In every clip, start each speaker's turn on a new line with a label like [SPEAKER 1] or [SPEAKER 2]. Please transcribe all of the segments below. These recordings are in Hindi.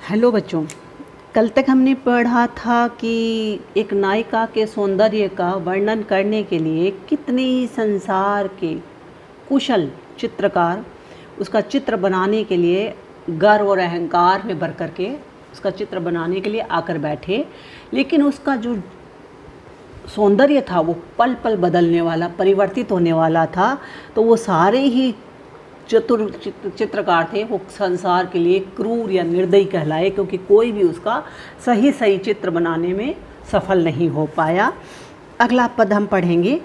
[SPEAKER 1] हेलो बच्चों, कल तक हमने पढ़ा था कि एक नायिका के सौंदर्य का वर्णन करने के लिए कितने संसार के कुशल चित्रकार उसका चित्र बनाने के लिए गर्व और अहंकार में भर करके उसका चित्र बनाने के लिए आकर बैठे। लेकिन उसका जो सौंदर्य था वो पल पल बदलने वाला, परिवर्तित होने वाला था। तो वो सारे ही चतुर चित्रकार थे, वो संसार के लिए क्रूर या निर्दयी कहलाए, क्योंकि कोई भी उसका सही चित्र बनाने में सफल नहीं हो पाया। अगला पद हम पढ़ेंगे,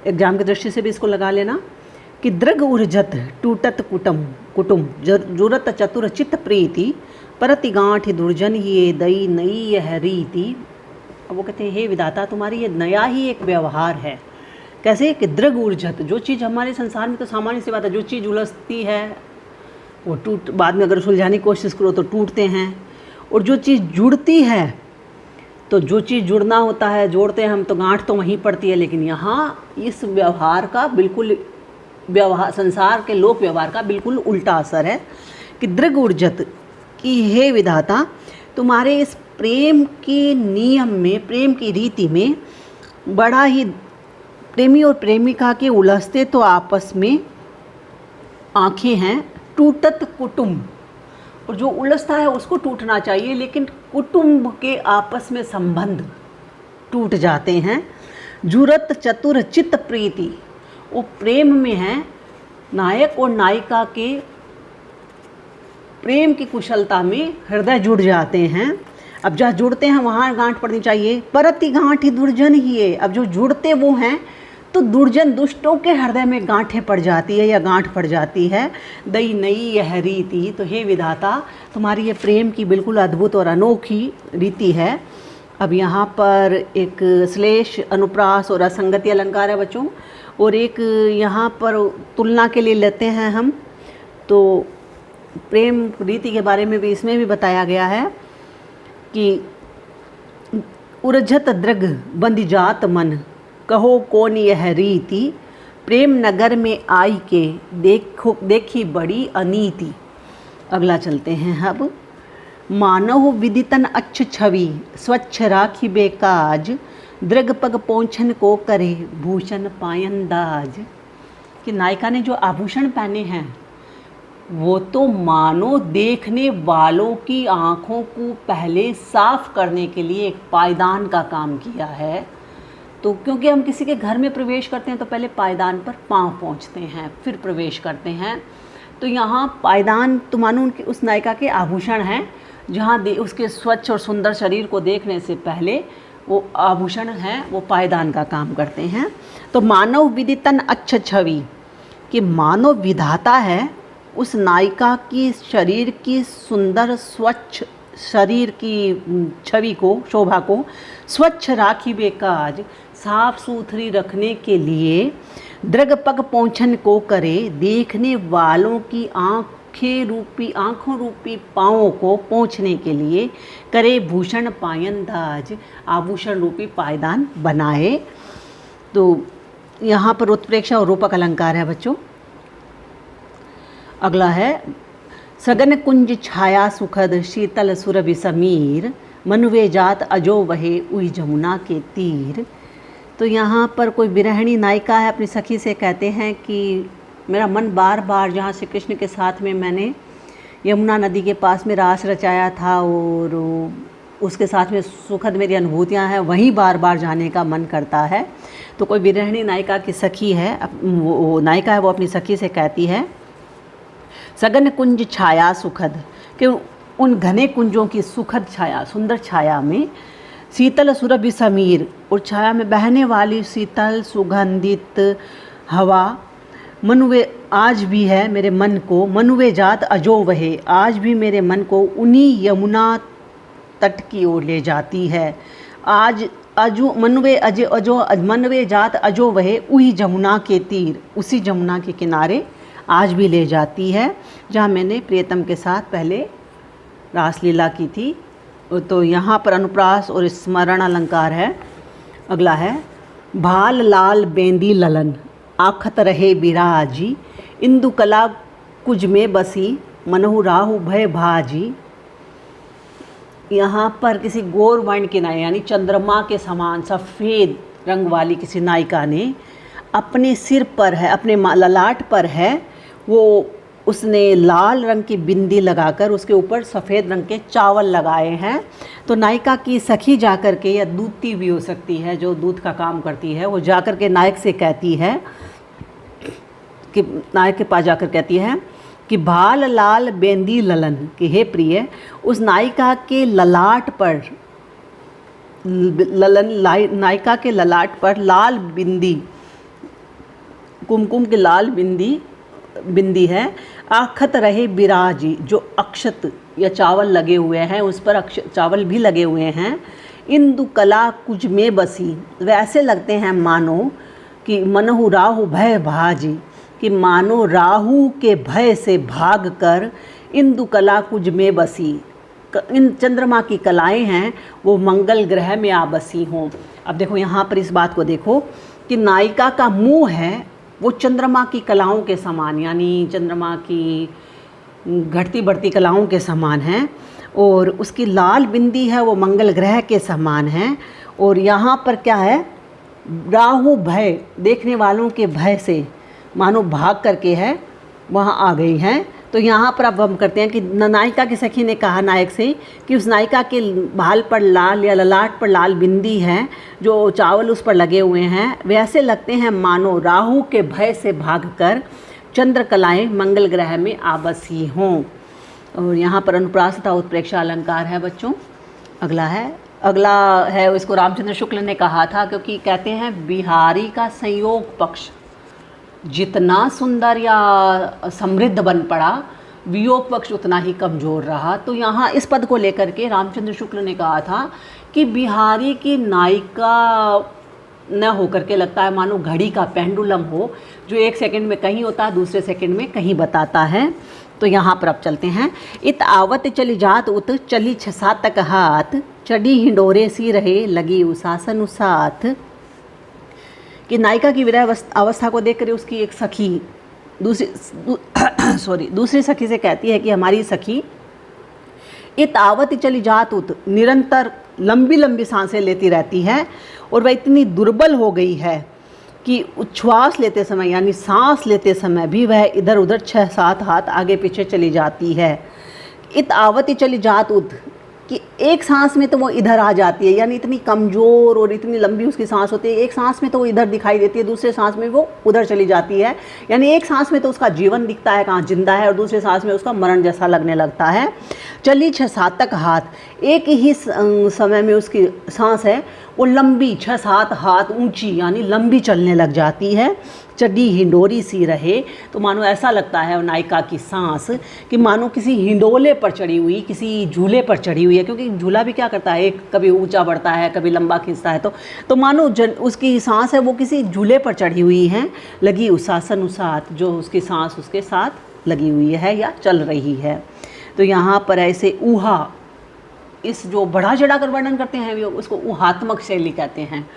[SPEAKER 1] एग्जाम की दृष्टि से भी इसको लगा लेना कि दृग उर्जत टूटत कुटुम जुरत चतुर चित्त प्रीति परति गांठ दुर्जन ये दई नई यह रीति। अब वो कहते हैं, हे विधाता, तुम्हारी ये नया ही एक व्यवहार है। कैसे कि दृग ऊर्जत, जो चीज़ हमारे संसार में तो सामान्य सी बात है, जो चीज़ उलझती है वो बाद में अगर सुलझाने की कोशिश करो तो टूटते हैं, और जो चीज़ जुड़ती है, तो जो चीज़ जुड़ना होता है, जोड़ते हैं हम तो गांठ तो वहीं पड़ती है। लेकिन यहाँ इस व्यवहार का बिल्कुल संसार के लोक व्यवहार का बिल्कुल उल्टा असर है कि दृग ऊर्जत कि हे विधाता, तुम्हारे इस प्रेम के नियम में, प्रेम की रीति में बड़ा ही प्रेमी और प्रेमिका के उलझते तो आपस में आँखें हैं, टूटत कुटुंब, और जो उलझता है उसको टूटना चाहिए, लेकिन कुटुंब के आपस में संबंध टूट जाते हैं। जुरत चतुर चित्त प्रीति, वो प्रेम में है, नायक और नायिका के प्रेम की कुशलता में हृदय जुड़ जाते हैं। अब जहाँ जुड़ते हैं वहाँ गांठ पड़नी चाहिए। परति गांठ ही दुर्जन ही है, अब जो जुड़ते वो हैं तो दुर्जन दुष्टों के हृदय में गांठें पड़ जाती है या गांठ पड़ जाती है। दई नई यह रीति, तो हे विधाता, तुम्हारी ये प्रेम की बिल्कुल अद्भुत और अनोखी रीति है। अब यहाँ पर एक श्लेष, अनुप्रास और असंगति अलंकार है बच्चों, और एक यहाँ पर तुलना के लिए लेते हैं हम। तो प्रेम रीति के बारे में भी इसमें भी बताया गया है कि उर्जत दृग बंदी जात मन कहो कौन यह रीति प्रेम नगर में आई के देखी बड़ी अनीति। अगला चलते हैं अब। मानव विदितन अच्छ छवि स्वच्छ राखी बेकाज दृग पग पोंछन को करे भूषण पायंदाज। कि नायिका ने जो आभूषण पहने हैं वो तो मानो देखने वालों की आँखों को पहले साफ करने के लिए एक पायदान का काम किया है। तो क्योंकि हम किसी के घर में प्रवेश करते हैं तो पहले पायदान पर पाँव पहुँचते हैं, फिर प्रवेश करते हैं। तो यहाँ पायदान तो मानो उनकी उस नायिका के आभूषण हैं, जहाँ उसके स्वच्छ और सुंदर शरीर को देखने से पहले वो आभूषण हैं, वो पायदान का काम करते हैं। तो मानव विदितन अच्छ छवि, कि मानव विधाता है उस नायिका की शरीर की सुंदर स्वच्छ शरीर की छवि को, शोभा को स्वच्छ राखी बेकाज, साफ सुथरी रखने के लिए दृग पग पोंछन को करे, देखने वालों की आँखों रूपी पाँवों को पोंछने के लिए करे भूषण पायंदाज, आभूषण रूपी पायदान बनाए। तो यहाँ पर उत्प्रेक्षा और रूपक अलंकार है बच्चों। अगला है सगन कुंज छाया सुखद शीतल सुरभि समीर मनुवे जात अजो वहे उई जमुना के तीर। तो यहाँ पर कोई विरहिणी नायिका है, अपनी सखी से कहते हैं कि मेरा मन बार बार, जहाँ श्री कृष्ण के साथ में मैंने यमुना नदी के पास में रास रचाया था और उसके साथ में सुखद मेरी अनुभूतियाँ हैं, वहीं बार बार जाने का मन करता है। तो कोई विरहिणी नायिका की सखी है, वो नायिका है, वो अपनी सखी से कहती है सगन कुंज छाया सुखद, कि उन घने कुंजों की सुखद छाया, सुंदर छाया में शीतल सुरभि समीर, और छाया में बहने वाली शीतल सुगंधित हवा मनुवे आज भी है मेरे मन को, मनुवे जात अजो वहे, आज भी मेरे मन को उन्हीं यमुना तट की ओर ले जाती है। आज अजो मनवे जात अजो वहे उही जमुना के तीर, उसी जमुना के किनारे आज भी ले जाती है जहाँ मैंने प्रियतम के साथ पहले रासलीला की थी। तो यहाँ पर अनुप्रास और स्मरण अलंकार है। अगला है भाल लाल बेंदी ललन आखत रहे बिराजी इंदु कला कुज में बसी मनहु राहु भय भाजी। यहाँ पर किसी गौर वर्ण की नायिका यानी चंद्रमा के समान सफ़ेद रंग वाली किसी नायिका ने अपने सिर पर है, अपने ललाट पर है वो उसने लाल रंग की बिंदी लगाकर उसके ऊपर सफ़ेद रंग के चावल लगाए हैं। तो नायिका की सखी जाकर के, या दूती भी हो सकती है जो दूध का काम करती है, वो जाकर के नायक से कहती है कि नायक के पास जाकर कहती है कि भाल लाल बेंदी ललन, कि हे प्रिय, उस नायिका के ललाट पर नायिका के ललाट पर लाल बिंदी, कुमकुम की लाल बिंदी है, आखत रहे बिराजी, जो अक्षत या चावल लगे हुए हैं, उस पर चावल भी लगे हुए हैं। इंदु कला कुछ में बसी, वैसे लगते हैं मानो कि मनहु राहु भय भाजी, कि मानो राहु के भय से भागकर इंदु कला कुछ में बसी, इन चंद्रमा की कलाएं हैं वो मंगल ग्रह में आ बसी हों। अब देखो यहाँ पर इस बात को देखो कि नायिका का मुंह है वो चंद्रमा की कलाओं के समान, यानी चंद्रमा की घटती बढ़ती कलाओं के समान है, और उसकी लाल बिंदी है वो मंगल ग्रह के समान है। और यहाँ पर क्या है, राहु भय, देखने वालों के भय से मानो भाग करके है वहाँ आ गई हैं। तो यहाँ पर अब हम करते हैं कि नायिका की सखी ने कहा नायक से कि उस नायिका के भाल पर लाल या ललाट पर लाल बिंदी है, जो चावल उस पर लगे हुए हैं, वैसे लगते हैं मानो राहु के भय से भागकर चंद्रकलाएं मंगल ग्रह में आबसी हों। और यहाँ पर अनुप्रास तथा उत्प्रेक्षा अलंकार है बच्चों। अगला है इसको रामचंद्र शुक्ल ने कहा था, क्योंकि कहते हैं बिहारी का संयोग पक्ष जितना सुंदर या समृद्ध बन पड़ा, वियोग पक्ष उतना ही कमज़ोर रहा। तो यहाँ इस पद को लेकर के रामचंद्र शुक्ल ने कहा था कि बिहारी की नायिका न होकर के लगता है मानो घड़ी का पेंडुलम हो, जो एक सेकंड में कहीं होता है, दूसरे सेकंड में कहीं बताता है। तो यहाँ पर अब चलते हैं। इत आवत चली जात उत, चली 6-7 तक हाथ, चढ़ी हिंडोरे सी रहे, लगी उसासन उसाथ। कि नायिका की विरह अवस्था को देखकर उसकी एक सखी दूसरी सखी से कहती है कि हमारी सखी इत आवत चली जात उत, निरंतर लंबी लंबी सांसें लेती रहती है, और वह इतनी दुर्बल हो गई है कि उच्छ्वास लेते समय यानी सांस लेते समय भी वह इधर उधर 6-7 हाथ आगे पीछे चली जाती है। इत आवत चली जात उत, कि एक सांस में तो वो इधर आ जाती है, यानी इतनी कमज़ोर और इतनी लंबी उसकी सांस होती है, एक सांस में तो वो इधर दिखाई देती है, दूसरे सांस में वो उधर चली जाती है, यानी एक सांस में तो उसका जीवन दिखता है कहाँ जिंदा है, और दूसरे सांस में उसका मरण जैसा लगने लगता है। चली 6-7 तक हाथ, एक ही समय में उसकी सांस है वो लंबी 6-7 हाथ ऊंची यानी लंबी चलने लग जाती है। चढ़ी हिंडोरी सी रहे, तो मानो ऐसा लगता है नायिका की सांस कि मानो किसी हिंडोले पर चढ़ी हुई, किसी झूले पर चढ़ी हुई है, क्योंकि झूला भी क्या करता है, एक कभी ऊंचा बढ़ता है कभी लंबा खींचता है, तो मानो उसकी सांस है वो किसी झूले पर चढ़ी हुई है। लगी उसासन उसात, जो उसकी सांस उसके साथ लगी हुई है या चल रही है। तो यहाँ पर ऐसे ऊहा, इस जो बढ़ा चढ़ा कर वर्णन करते हैं उसको ऊहात्मक शैली कहते हैं।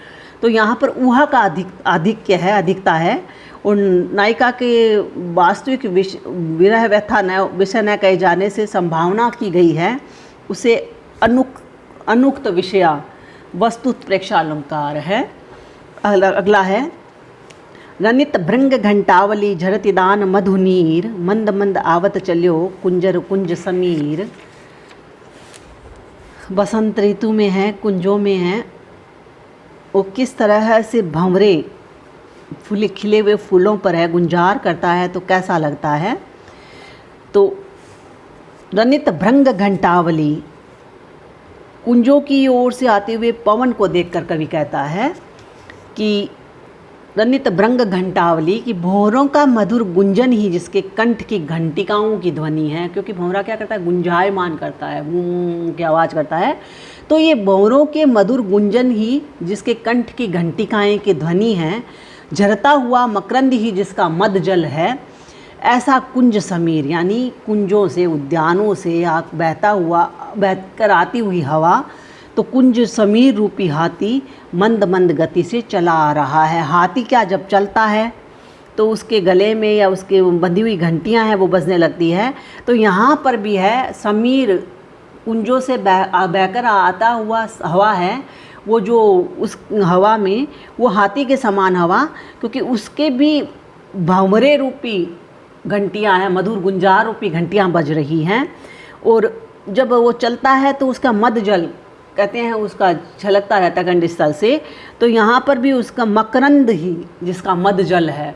[SPEAKER 1] तो यहाँ पर ऊहा का आधिक्य है, अधिकता है, और नायिका के वास्तविक विरह व्यथा विषय न कहे जाने से संभावना की गई है, उसे अनुक्त विषया वस्तुत प्रेक्षालंकार है। अगला है रनित भृंग घंटावली झरतिदान मधुनीर, मंद मंद आवत चल्यो कुंजर कुंज समीर। बसंत ऋतु में है, कुंजों में है, वो किस तरह से भंवरे फूले खिले हुए फूलों पर है, गुंजार करता है तो कैसा लगता है। तो रनित भृंग घंटावली, कुंजों की ओर से आते हुए पवन को देखकर कवि कहता है कि रनित भृंग घंटावली, कि भंवरों का मधुर गुंजन ही जिसके कंठ की घंटिकाओं की ध्वनि है, क्योंकि भंवरा क्या करता है, गुंजायमान करता है, गूं की आवाज़ करता है। तो ये भंवरों के मधुर गुंजन ही जिसके कंठ की घंटिकाएं की ध्वनि है, झरता हुआ मकरंद ही जिसका मद जल है, ऐसा कुंज समीर यानी कुंजों से, उद्यानों से बहकर आती हुई हवा, तो कुंज समीर रूपी हाथी मंद मंद गति से चला आ रहा है। हाथी क्या जब चलता है तो उसके गले में या उसके बंधी हुई घंटियां हैं वो बजने लगती है। तो यहाँ पर भी है, समीर कुंजों से बहकर आता हुआ हवा है, वो जो उस हवा में वो हाथी के समान हवा, क्योंकि उसके भी भंवरे रूपी घंटियाँ हैं, मधुर गुंजार रूपी घंटियाँ बज रही हैं। और जब वो चलता है तो उसका मद जल कहते हैं, उसका छलकता रहता है कंठ स्थल से। तो यहाँ पर भी उसका मकरंद ही जिसका मद जल है,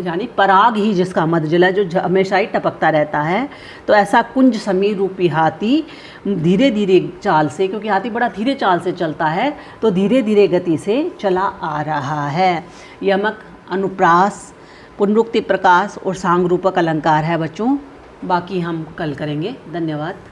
[SPEAKER 1] यानी पराग ही जिसका मद जल है, जो हमेशा ही टपकता रहता है। तो ऐसा कुंज समीर रूपी हाथी धीरे धीरे चाल से, क्योंकि हाथी बड़ा धीरे चाल से चलता है, तो धीरे धीरे गति से चला आ रहा है। यमक, अनुप्रास, पुनरुक्ति प्रकाश और सांग रूपक अलंकार है बच्चों। बाकी हम कल करेंगे। धन्यवाद।